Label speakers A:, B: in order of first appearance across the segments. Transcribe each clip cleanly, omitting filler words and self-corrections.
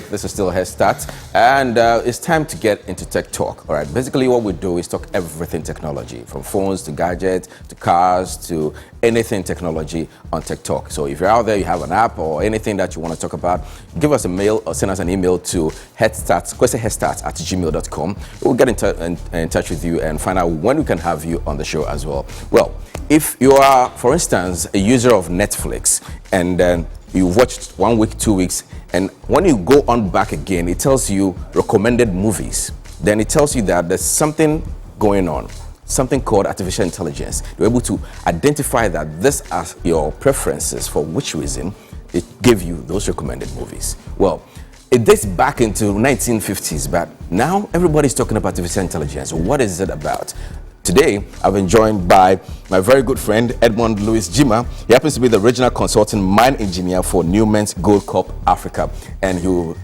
A: This is still a head start, and it's time to get into tech talk. All right, basically what we do is talk everything technology, from phones to gadgets to cars to anything technology on Tech Talk. So if you're out there, you have an app or anything that you want to talk about, give us a mail or send us an email to headstart@gmail.com. We'll get in touch with you and find out when we can have you on the show as well. Well, if you are, for instance, a user of Netflix and you watched 1 week, 2 weeks, and when you go on back again, it tells you recommended movies. Then it tells you that there's something going on, something called artificial intelligence. You're able to identify that these are your preferences, for which reason it gave you those recommended movies. Well, it dates back into 1950s, but now everybody's talking about artificial intelligence. What is it about? Today, I've been joined by my very good friend, Edmond Louis Jima. He happens to be the regional consulting mine engineer for Newman's Gold Corp Africa, and he will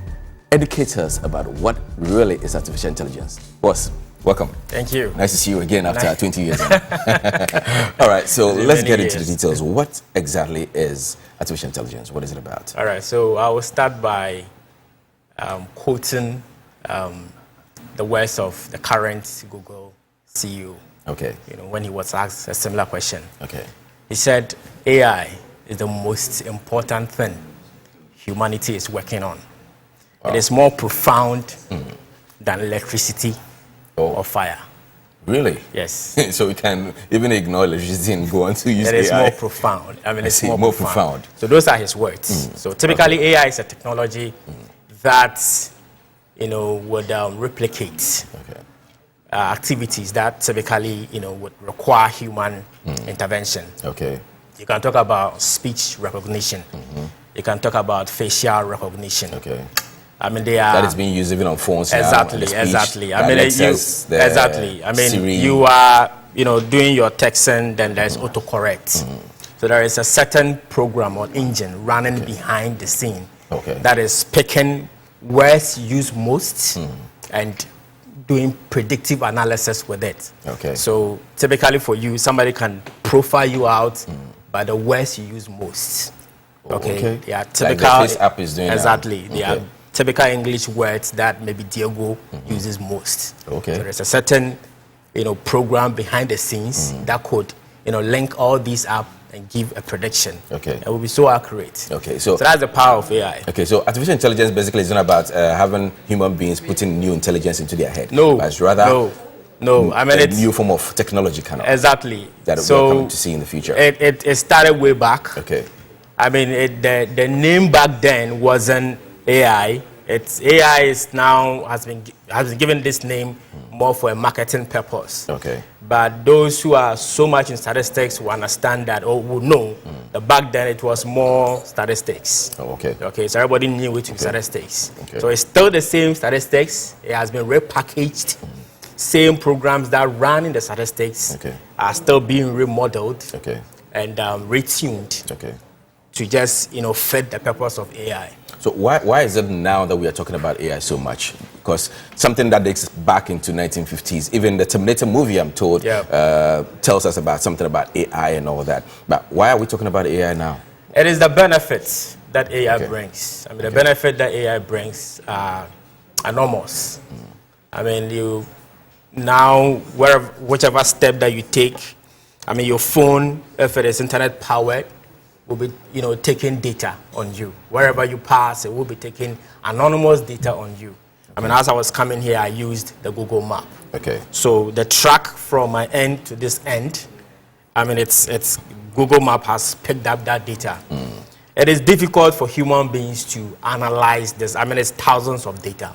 A: educate us about what really is artificial intelligence. Boss, welcome.
B: Thank you.
A: Nice to see you again after 20 years. All right, so let's get into the details. What exactly is artificial intelligence? What is it about?
B: All right, so I will start by quoting the words of the current Google CEO.
A: Okay.
B: You know, when he was asked a similar question.
A: Okay.
B: He said, AI is the most important thing humanity is working on. Wow. It is more profound than electricity or fire.
A: Really?
B: Yes.
A: So we can even ignore electricity and go on to use AI.
B: It is more profound. I mean, it's more profound. So those are his words. So typically, AI is a technology that, you know, would replicate activities that typically, you know, would require human intervention.
A: Okay.
B: You can talk about speech recognition. You can talk about facial recognition.
A: Okay.
B: I mean, they are.
A: That is being used even on phones.
B: Exactly.
A: Now,
B: exactly. I mean, exactly. I mean,
A: Siri.
B: you are, you know, doing your texting, then there's autocorrect. So there is a certain program or engine running behind the scene that is picking words used most and doing predictive analysis with it. Okay. So typically for you, somebody can profile you out by the words you use most. Okay. Yeah. Typical.
A: Like the Face app is doing
B: exactly. They are typical English words that maybe Diego uses most. Okay. So there's a certain, you know, program behind the scenes that could, you know, link all these up and give a prediction. Okay. It will be so accurate. Okay. So that's the power of AI.
A: Okay. So artificial intelligence basically is not about having human beings putting new intelligence into their head.
B: No.
A: But it's rather
B: no. I mean, it's
A: a new form of technology kind of.
B: Exactly.
A: That we're coming to see in the future.
B: It started way back.
A: Okay.
B: I mean, the name back then wasn't AI. AI is now has been given this name more for a marketing purpose. Okay. But those who are so much in statistics will understand that or will know that back then it was more statistics. Oh, okay. Okay. So everybody knew it was statistics. Okay. So it's still the same statistics. It has been repackaged. Same programs that ran in the statistics are still being remodeled and retuned to just, you know, fit the purpose of AI.
A: So why is it now that we are talking about AI so much? Because something that dates back into 1950s, even the Terminator movie, I'm told, tells us about something about AI and all that. But why are we talking about AI now?
B: It is the benefits that AI brings. I mean, the benefit that AI brings are enormous. I mean, you now, whichever step that you take, I mean, your phone, if it is internet powered, will be, you know, taking data on you. Wherever you pass, it will be taking anonymous data on you. I mean, as I was coming here, I used the Google map. Okay. So the track from my end to this end, I mean, it's Google map has picked up that data. It is difficult for human beings to analyze this. I mean, it's thousands of data,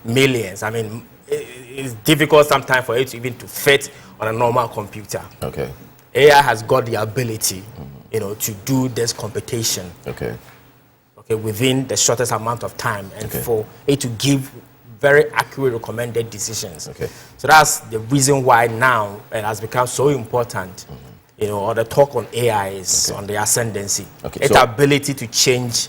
B: millions. I mean, it's difficult sometimes for it to even to fit on a normal computer. Okay. AI has got the ability, you know, to do this computation. Okay, within the shortest amount of time, and for it to give very accurate recommended decisions. Okay. So that's the reason why now it has become so important. You know, or the talk on AI is on the ascendancy. Okay. Its ability to change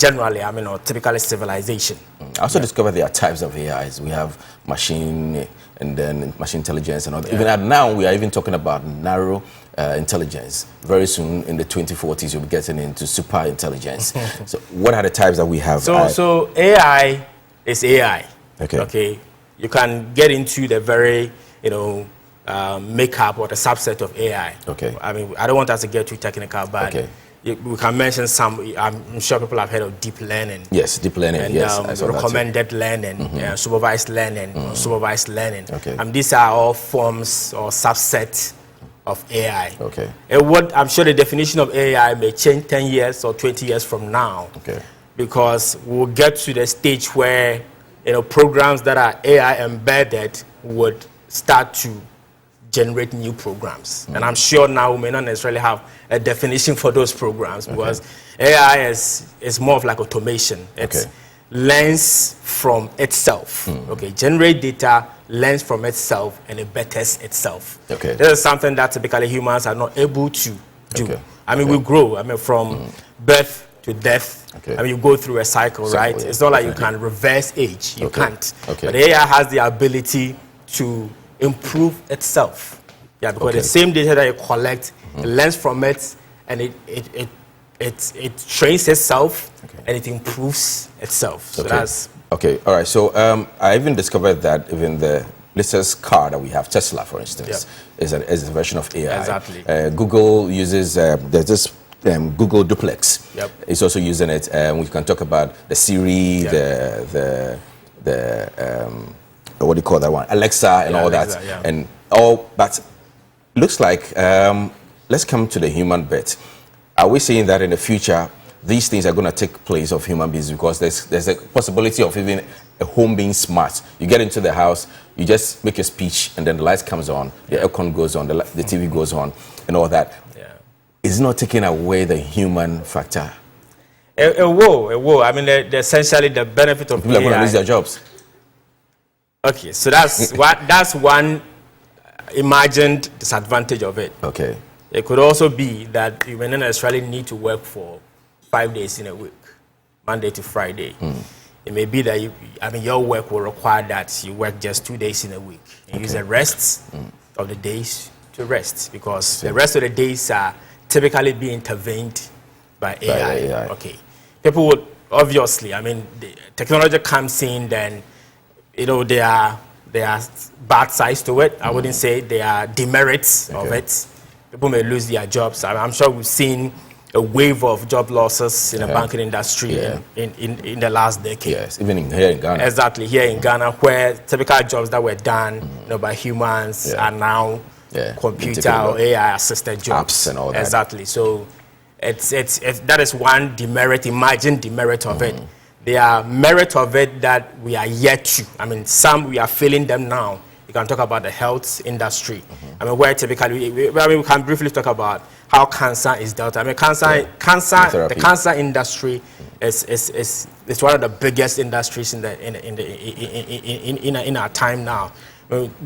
B: generally, I mean, or typically civilization.
A: I also discovered there are types of AIs. We have machine and then machine intelligence and all that. Even now, we are even talking about narrow intelligence. Very soon, in the 2040s, you'll be getting into super intelligence. So what are the types that we have?
B: So AI is AI.
A: Okay.
B: Okay. You can get into the very, makeup or the subset of AI.
A: Okay.
B: I mean, I don't want us to get too technical, but we can mention some. I'm sure people have heard of deep learning.
A: Yes, deep learning.
B: And,
A: yes,
B: recommended learning, supervised learning, supervised learning.
A: Okay.
B: These are all forms or subsets of AI.
A: Okay.
B: And what I'm sure the definition of AI may change 10 years or 20 years from now.
A: Okay.
B: Because we'll get to the stage where programs that are AI embedded would start to generate new programs. And I'm sure now we may not necessarily have a definition for those programs because AI is more of like automation. It learns from itself. Okay, generate data, learns from itself, and it betters itself.
A: Okay.
B: This is something that typically humans are not able to do. I mean, we grow. I mean, from birth to death. I mean, you go through a cycle, right? It's not like you can reverse age. You can't. But AI has the ability to improve itself. Yeah, because the same data that you collect, it learns from it, and it trains itself, and it improves itself. So that's
A: okay. All right. So I even discovered that even the latest car that we have, Tesla, for instance, is a version of AI.
B: Exactly.
A: Google uses there's this Google Duplex.
B: Yep.
A: It's also using it. We can talk about the Siri, the what do you call that one? Alexa and all
B: Alexa,
A: that. And all, but looks like, let's come to the human bit. Are we saying that in the future, these things are going to take place of human beings because there's a possibility of even a home being smart? You get into the house, you just make a speech, and then the lights comes on, the aircon goes on, the TV goes on, and all that. It's not taking away the human factor.
B: It will. I mean, essentially the benefit of
A: people
B: AI.
A: are going to lose their jobs.
B: Okay, so that's one imagined disadvantage of it.
A: Okay.
B: It could also be that you may not necessarily need to work for 5 days in a week, Monday to Friday. It may be that your work will require that you work just 2 days in a week. You use the rest of the days to rest because the rest of the days are typically be intervened by AI. Okay. People would obviously, the technology comes in, then there are bad sides to it. I wouldn't say there are demerits of it. People may lose their jobs. I'm sure we've seen a wave of job losses in the banking industry in the last decade.
A: Yes, even here in Ghana.
B: Exactly, here in Ghana, where typical jobs that were done by humans are now computer or AI assisted jobs.
A: Apps and all that.
B: Exactly. So that is one demerit, imagined demerit of it. There are merit of it that we are yet to. Some we are feeling them now. You can talk about the health industry. Where typically, we can briefly talk about how cancer is dealt. The cancer industry is one of the biggest industries in our time now.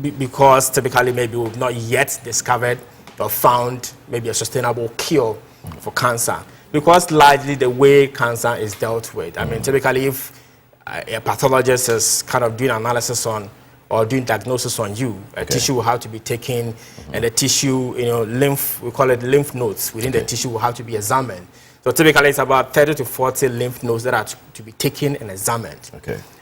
B: Because typically maybe we've not yet discovered or found maybe a sustainable cure for cancer. Because largely the way cancer is dealt with. Typically if a pathologist is kind of doing analysis on or doing diagnosis on you, a tissue will have to be taken, and the tissue, lymph, we call it lymph nodes within the tissue will have to be examined. So typically it's about 30 to 40 lymph nodes that are to be taken and examined.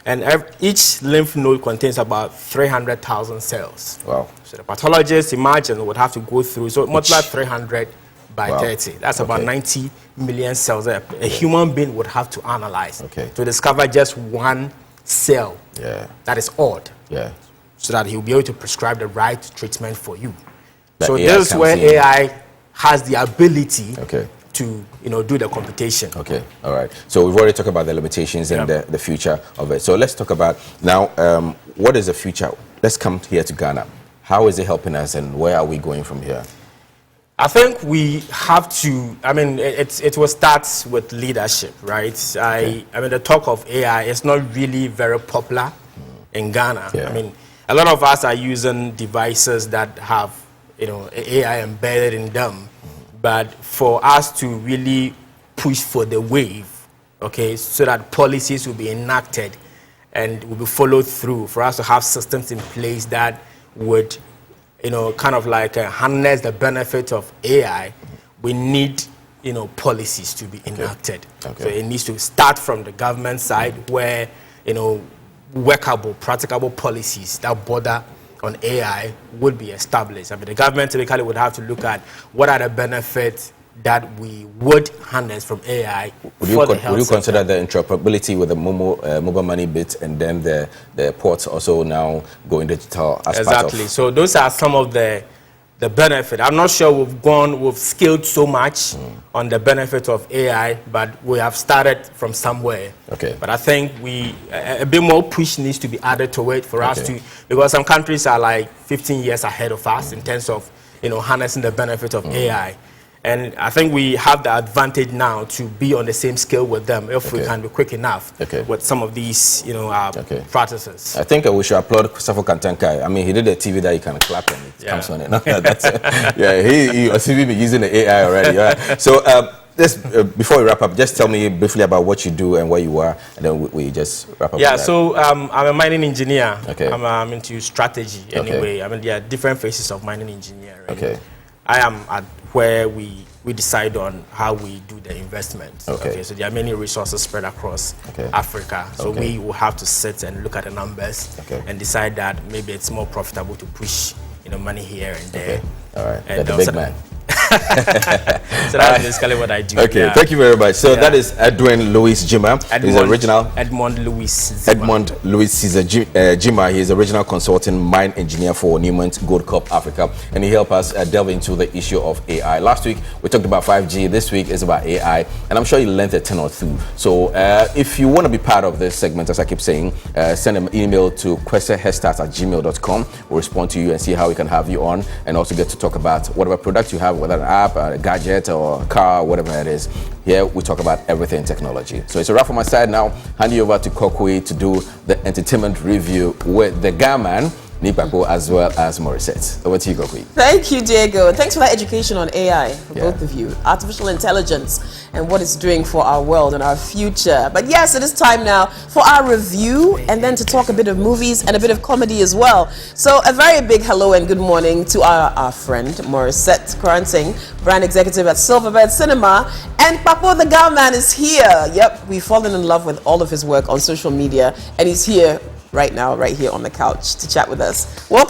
B: And each lymph node contains about 300,000 cells.
A: Wow.
B: So the pathologist, imagine, would have to go through, so multiply 300 by 30. That's about 90 million cells that a human being would have to analyze to discover just one cell that is odd. So that he'll be able to prescribe the right treatment for you. So this is where AI has the ability to do the computation.
A: Okay, all right. So we've already talked about the limitations and the future of it. So let's talk about now what is the future? Let's come here to Ghana. How is it helping us, and where are we going from here?
B: I think we have to. It will start with leadership, right? The talk of AI is not really very popular in Ghana. A lot of us are using devices that have AI embedded in them. But for us to really push for the wave, okay, so that policies will be enacted and will be followed through for us to have systems in place that would, kind of like harness the benefit of AI. We need, policies to be enacted.
A: Okay.
B: So it needs to start from the government side where, workable, practicable policies that border on AI would be established. I mean, the government typically would have to look at what are the benefits that we would harness from AI.
A: Would you consider the interoperability with the mobile money bit and then the ports also now going digital as
B: exactly. So those are some of the benefit. I'm not sure we've scaled so much on the benefit of AI, but we have started from somewhere.
A: Okay.
B: But I think a bit more push needs to be added to it for us to, because some countries are like 15 years ahead of us in terms of, harnessing the benefit of AI. And I think we have the advantage now to be on the same scale with them if we can be quick enough with some of these, practices.
A: I think we should applaud Safo Kantankai. I mean, he did a TV that you can clap and it comes on it. No, that's he was even using the AI already. Yeah. So before we wrap up, just tell me briefly about what you do and where you are, and then we just wrap up.
B: Yeah, so I'm a mining engineer.
A: Okay.
B: I'm into strategy anyway. I mean, there are different phases of mining engineering.
A: Okay.
B: I am at where we decide on how we do the investment.
A: Okay.
B: So there are many resources spread across Africa. So we will have to sit and look at the numbers and decide that maybe it's more profitable to push money here and there.
A: All right.
B: And
A: the big man.
B: So that's basically what I do.
A: Okay, thank you very much. So that is Edwin Louis Jima. He's original
B: Edmond Louis
A: Caesar Jima. He is original consulting mine engineer for Newmont Goldcorp Africa, and he helped us delve into the issue of AI. Last week we talked about 5G. This week is about AI, and I'm sure you learned a ton or two. So if you want to be part of this segment, as I keep saying, send an email to questionheadstarts@gmail.com. We'll respond to you and see how we can have you on, and also get to talk about whatever product you have, whether an app, a gadget, or a car, whatever it is. Here we talk about everything technology. So it's a wrap from my side now. Hand you over to Kokwe to do the entertainment review with the Gaman, Nipapo, as well as Morissette. Over to you, Kokwe.
C: Thank you, Diego. Thanks for that education on AI, for both of you. Artificial intelligence and what it's doing for our world and our future. But yes, it is time now for our review and then to talk a bit of movies and a bit of comedy as well. So a very big hello and good morning to our friend, Morissette Kranting, brand executive at Silverbird Cinema. And Papo the Gaman is here. Yep, we've fallen in love with all of his work on social media, and he's here right now, right here on the couch to chat with us. Welcome.